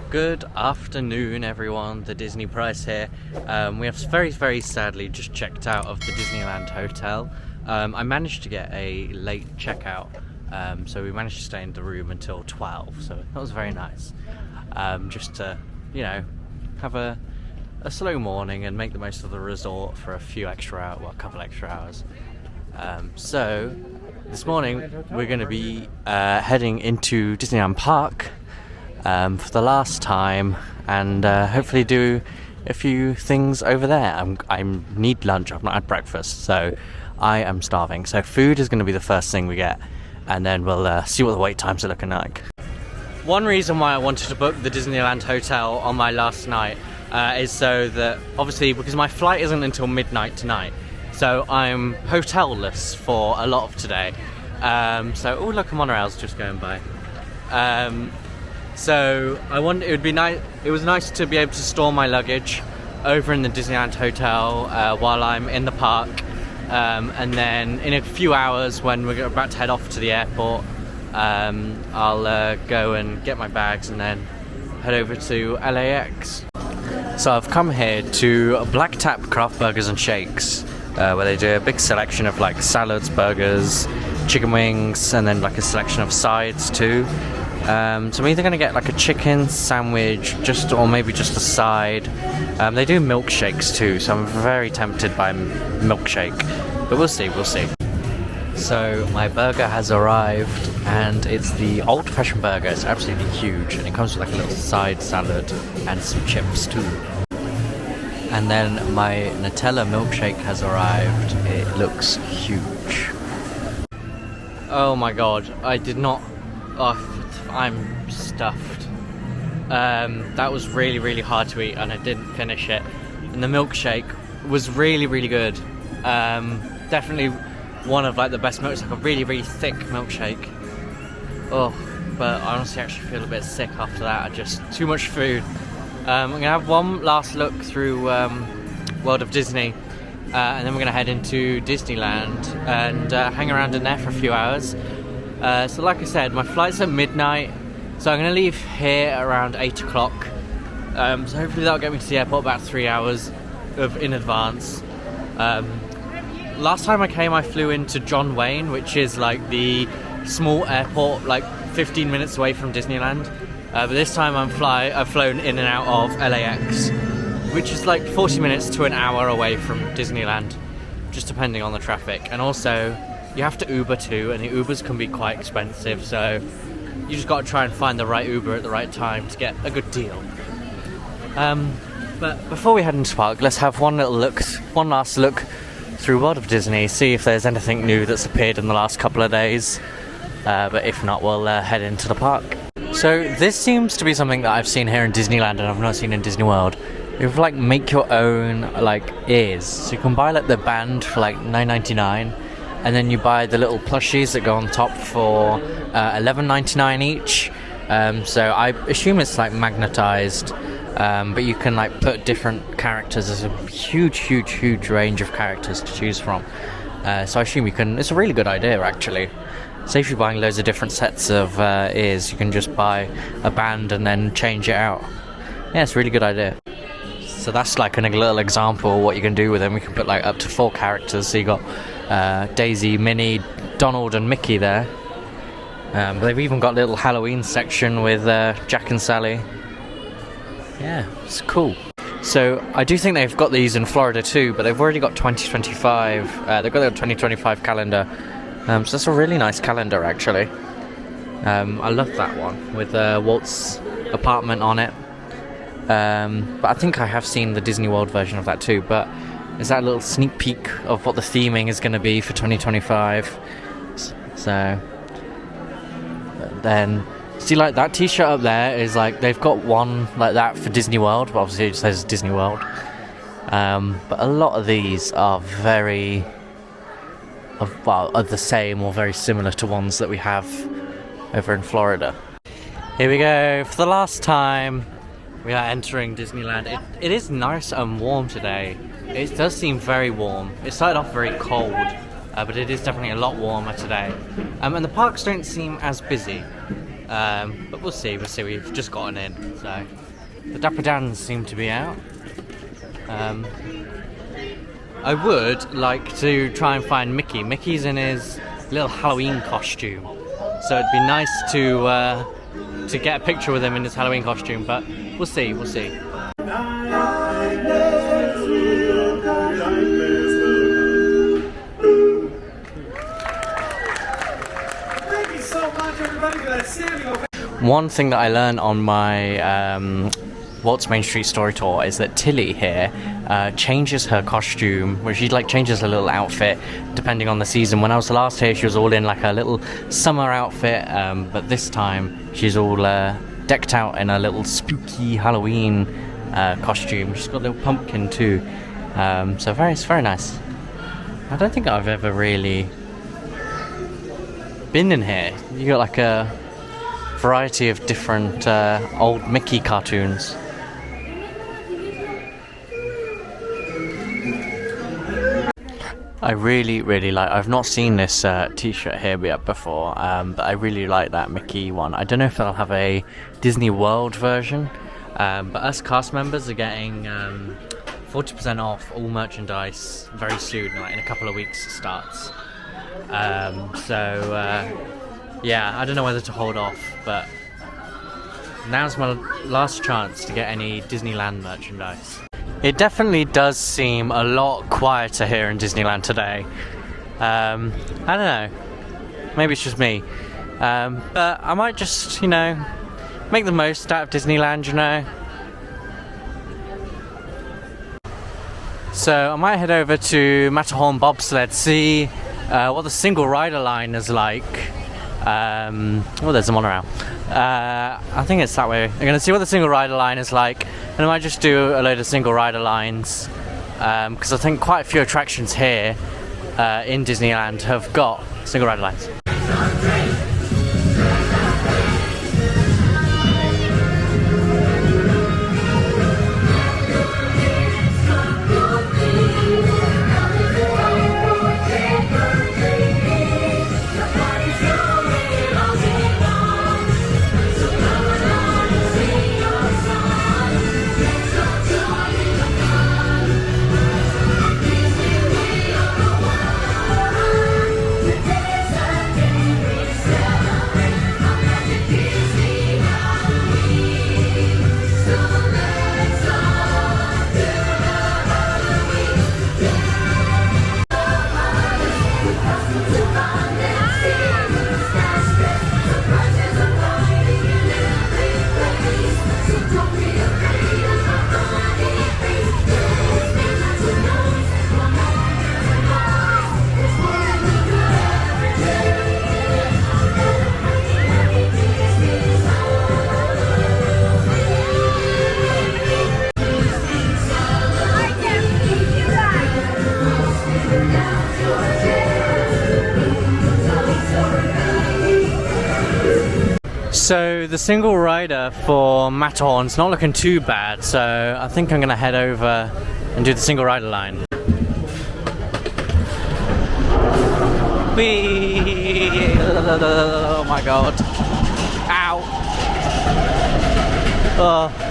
Good afternoon, everyone. The Disney Price here. We have very sadly just checked out of the Disneyland Hotel. I managed to get a late checkout, so we managed to stay in the room until 12, so that was very nice. Just to, have a slow morning and make the most of the resort for a couple extra hours. So this morning we're going to be heading into Disneyland Park for the last time, and hopefully do a few things over there. I need lunch. I've not had breakfast, so I am starving. So food is going to be the first thing we get, and then we'll see what the wait times are looking like. One reason why I wanted to book the Disneyland Hotel on my last night is so that, obviously, because my flight isn't until midnight tonight, so I'm hotel-less for a lot of today. Oh look, a monorail's just going by. So it was nice to be able to store my luggage over in the Disneyland Hotel while I'm in the park, and then in a few hours when we're about to head off to the airport, I'll go and get my bags and then head over to LAX. So I've come here to Black Tap Craft Burgers and Shakes, where they do a big selection of like salads, burgers, chicken wings, and then like a selection of sides too. So I'm either going to get like a chicken sandwich, or maybe just a side. They do milkshakes too, so I'm very tempted by milkshake, but we'll see. So my burger has arrived, and it's the old-fashioned burger. It's absolutely huge, and it comes with like a little side salad and some chips too. And then my Nutella milkshake has arrived. It looks huge. Oh my god, I'm stuffed. That was really hard to eat, and I didn't finish it. And the milkshake was really good. Definitely one of like the best milkshakes, like a really thick milkshake. Oh, but I honestly actually feel a bit sick after that. Just too much food. I'm gonna have one last look through World of Disney, and then we're gonna head into Disneyland and hang around in there for a few hours. So like I said, my flight's at midnight, so I'm going to leave here around 8 o'clock. So hopefully that'll get me to the airport about 3 hours in advance. Last time I came, I flew into John Wayne, which is like the small airport, like 15 minutes away from Disneyland. But this time I've flown in and out of LAX, which is like 40 minutes to an hour away from Disneyland, just depending on the traffic. And also, you have to Uber too, and the Ubers can be quite expensive, so you just got to try and find the right Uber at the right time to get a good deal. But before we head into the park, let's have one last look through World of Disney, see if there's anything new that's appeared in the last couple of days. But if not, we'll head into the park. So this seems to be something that I've seen here in Disneyland and I've not seen in Disney World. You have like make your own like ears, so you can buy like the band for like $9.99. And then you buy the little plushies that go on top for $11.99 each. So I assume it's like magnetized, but you can like put different characters. There's a huge range of characters to choose from. So I assume you can. It's a really good idea, actually. Say if you're buying loads of different sets of ears, you can just buy a band and then change it out. Yeah, it's a really good idea. So that's like a little example of what you can do with them. You can put like up to 4 characters. So you got Daisy, Minnie, Donald and Mickey there. But they've even got a little Halloween section with Jack and Sally. Yeah, it's cool. So I do think they've got these in Florida too, but they've already got 2025. They've got their 2025 calendar. So that's a really nice calendar, actually. I love that one with Walt's apartment on it. But I think I have seen the Disney World version of that too, but is that a little sneak peek of what the theming is going to be for 2025. So then see, like that t-shirt up there is like they've got one like that for Disney World, but obviously it says Disney World. But a lot of these are are the same or very similar to ones that we have over in Florida. Here we go, for the last time we are entering Disneyland. It is nice and warm today. It does seem very warm. It started off very cold, but it is definitely a lot warmer today. And the parks don't seem as busy. But we'll see. We've just gotten in, so the Dapper Dans seem to be out. I would like to try and find Mickey. Mickey's in his little Halloween costume, so it'd be nice to get a picture with him in his Halloween costume. But we'll see. One thing that I learned on my Walt's Main Street Story Tour is that Tilly here changes her costume, where she changes her little outfit depending on the season. When I was last here, she was all in like a little summer outfit, but this time she's all decked out in a little spooky Halloween costume. She's got a little pumpkin too, so it's very nice. I don't think I've ever really been in here. You got like a variety of different old Mickey cartoons. I really like, I've not seen this t-shirt here yet before, but I really like that Mickey one. I don't know if they'll have a Disney World version, but us cast members are getting 40% off all merchandise very soon, like in a couple of weeks it starts. Yeah, I don't know whether to hold off, but now's my last chance to get any Disneyland merchandise. It definitely does seem a lot quieter here in Disneyland today. I don't know, maybe it's just me, but I might just, make the most out of Disneyland, So I might head over to Matterhorn Bobsled, see what the single rider line is like. There's a monorail. I think it's that way. I'm going to see what the single rider line is like, and I might just do a load of single rider lines, because I think quite a few attractions here in Disneyland have got single rider lines. So the single rider for Matterhorn's not looking too bad, so I think I'm going to head over and do the single rider line. Whee! Oh my god. Ow! Oh.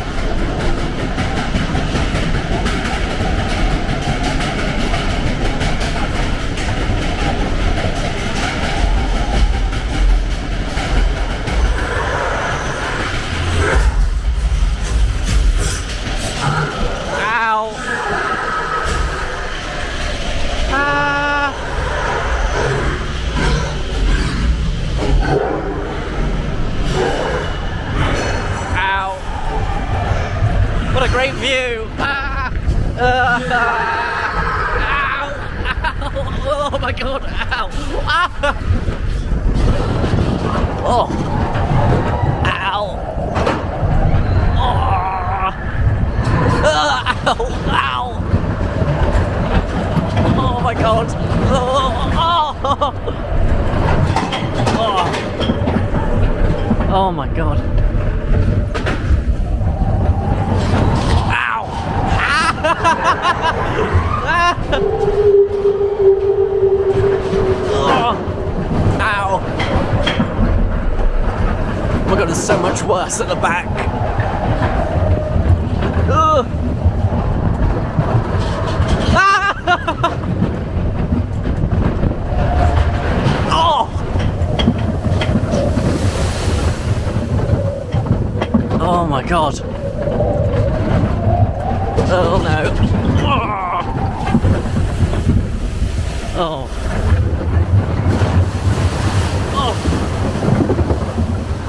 What a great view! Ow! Ow! Oh my god! Ow! Ah! Oh! Ow! Oh! Ow! Oh my god! Oh! Oh! Oh my god! Oh. Ow! Oh my god, it's so much worse at the back. Ugh. Oh! Oh my god. Oh no. Oh. Oh.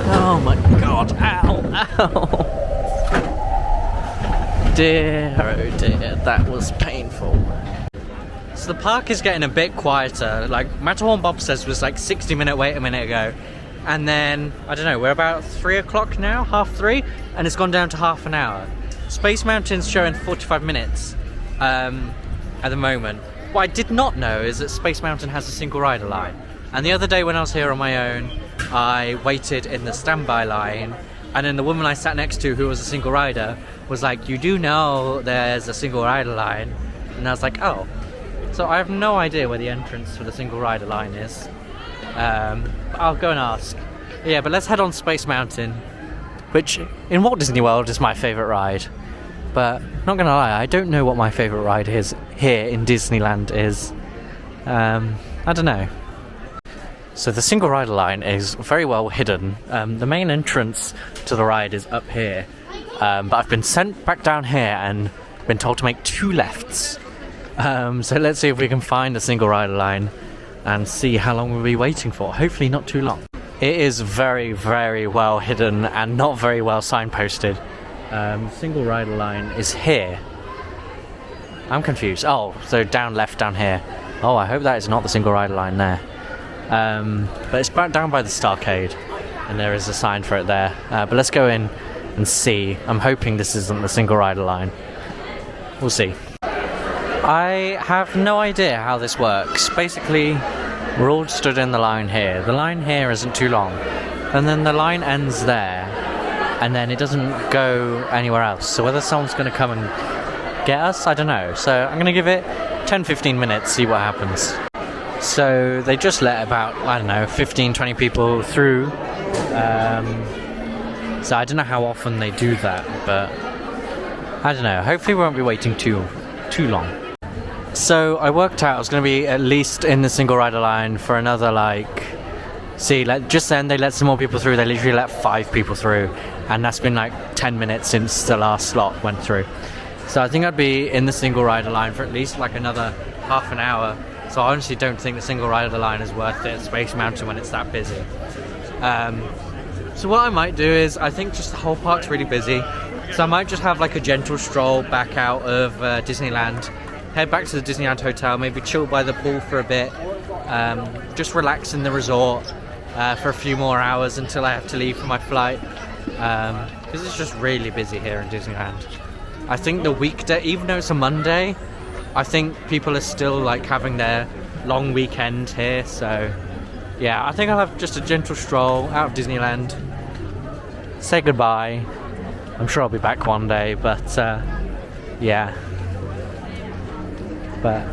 Oh my god. Ow. Ow. Dear, oh dear, that was painful. So the park is getting a bit quieter. Like Matterhorn Bob says was like 60-minute wait a minute ago. And then, I don't know, we're about 3 o'clock now, half 3, and it's gone down to half an hour. Space Mountain's showing 45 minutes at the moment. What I did not know is that Space Mountain has a single rider line. And the other day when I was here on my own, I waited in the standby line, and then the woman I sat next to, who was a single rider, was like, "You do know there's a single rider line?" And I was like, "Oh." So I have no idea where the entrance for the single rider line is. I'll go and ask. Yeah, but let's head on Space Mountain, which in Walt Disney World is my favourite ride. But not gonna lie, I don't know what my favourite ride is here in Disneyland is. I don't know. So the single rider line is very well hidden. The main entrance to the ride is up here. But I've been sent back down here and been told to make 2 lefts. So let's see if we can find a single rider line and see how long we'll be waiting for. Hopefully not too long. It is very, very well hidden and not very well signposted. Single rider line is here. I'm confused. Oh, so down left down here. Oh, I hope that is not the single rider line there. But it's back down by the Starcade, and there is a sign for it there. But let's go in and see. I'm hoping this isn't the single rider line. We'll see. I have no idea how this works. Basically, we're all stood in the line here. The line here isn't too long, and then the line ends there, and then it doesn't go anywhere else. So whether someone's going to come and get us, I don't know. So I'm going to give it 10-15 minutes, see what happens. So they just let about, I don't know, 15-20 people through. So I don't know how often they do that, but I don't know. Hopefully we won't be waiting too long. So I worked out I was going to be at least in the single rider line for another just then they let some more people through. They literally let 5 people through, and that's been like 10 minutes since the last slot went through. So I think I'd be in the single rider line for at least like another half an hour. So I honestly don't think the single rider line is worth it at Space Mountain when it's that busy. So what I might do is, I think just the whole park's really busy, so I might just have like a gentle stroll back out of Disneyland, head back to the Disneyland Hotel, maybe chill by the pool for a bit, just relax in the resort for a few more hours until I have to leave for my flight, because it's just really busy here in Disneyland. I think the weekday, even though it's a Monday, I think people are still like having their long weekend here, so yeah, I think I'll have just a gentle stroll out of Disneyland, say goodbye. I'm sure I'll be back one day, but yeah. But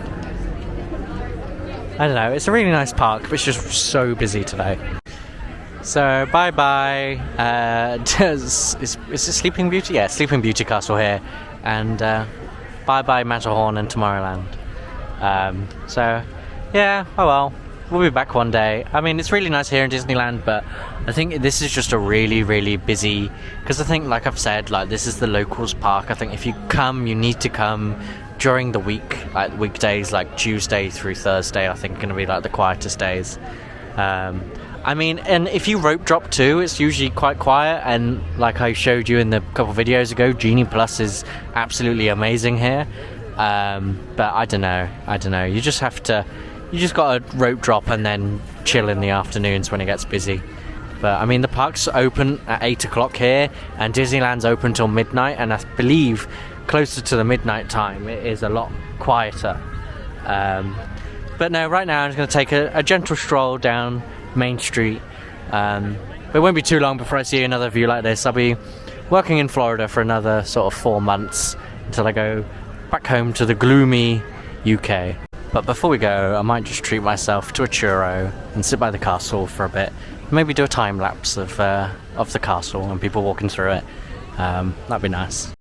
I don't know, it's a really nice park, but it's just so busy today. So bye bye. Is it Sleeping Beauty? Yeah, Sleeping Beauty Castle here, and bye bye Matterhorn and Tomorrowland. So yeah, oh well, we'll be back one day. I mean, it's really nice here in Disneyland, but I think this is just a really, really busy, because I think, like I've said, like this is the locals park. I think if you come, you need to come during the week, like weekdays, like Tuesday through Thursday, I think are going to be like the quietest days. I mean, and if you rope drop too, it's usually quite quiet, and like I showed you in the couple videos ago, Genie Plus is absolutely amazing here. But I don't know, you just gotta rope drop and then chill in the afternoons when it gets busy. But I mean, the park's open at 8 o'clock here, and Disneyland's open till midnight, and I believe closer to the midnight time it is a lot quieter. But no, right now I'm just going to take a gentle stroll down Main Street. But it won't be too long before I see another view like this. I'll be working in Florida for another sort of 4 months until I go back home to the gloomy UK. But before we go, I might just treat myself to a churro and sit by the castle for a bit maybe do a time lapse of the castle and people walking through it. That'd be nice.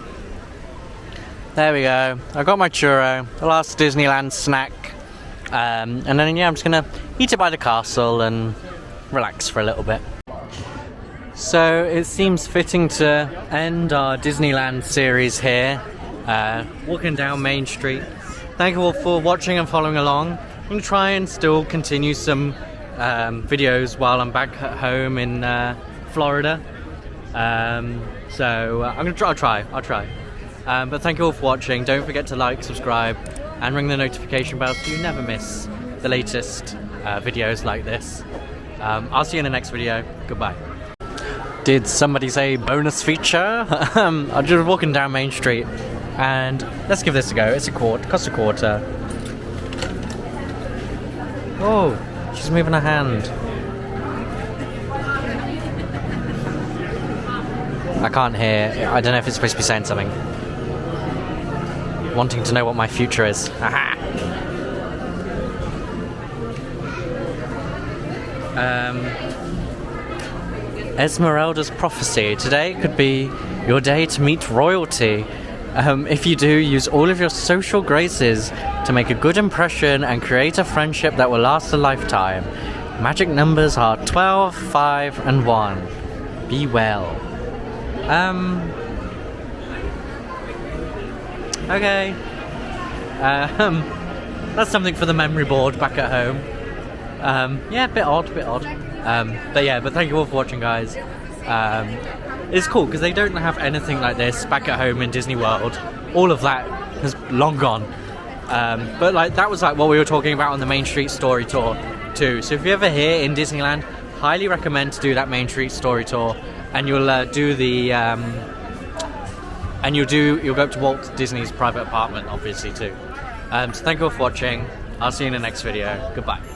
There we go. I got my churro, the last Disneyland snack, and then yeah, I'm just gonna eat it by the castle and relax for a little bit. So it seems fitting to end our Disneyland series here, walking down Main Street. Thank you all for watching and following along. I'm going to try and still continue some videos while I'm back at home in Florida. So I'll try. But thank you all for watching. Don't forget to like, subscribe, and ring the notification bell so you never miss the latest videos like this. I'll see you in the next video. Goodbye. Did somebody say bonus feature? I'm just walking down Main Street, and let's give this a go. It's costs a quarter. Oh, she's moving her hand. I can't hear. I don't know if it's supposed to be saying something. Wanting to know what my future is. Aha! Esmeralda's prophecy. Today could be your day to meet royalty. If you do, use all of your social graces to make a good impression and create a friendship that will last a lifetime. Magic numbers are 12, 5, and 1. Be well. Okay. That's something for the memory board back at home. Yeah, bit odd. But thank you all for watching, guys. It's cool because they don't have anything like this back at home in Disney World. All of that has long gone. But like that was like what we were talking about on the Main Street Story Tour too. So if you're ever here in Disneyland, highly recommend to do that Main Street Story Tour, and you'll do the you'll go up to Walt Disney's private apartment, obviously too. So thank you all for watching. I'll see you in the next video. Goodbye.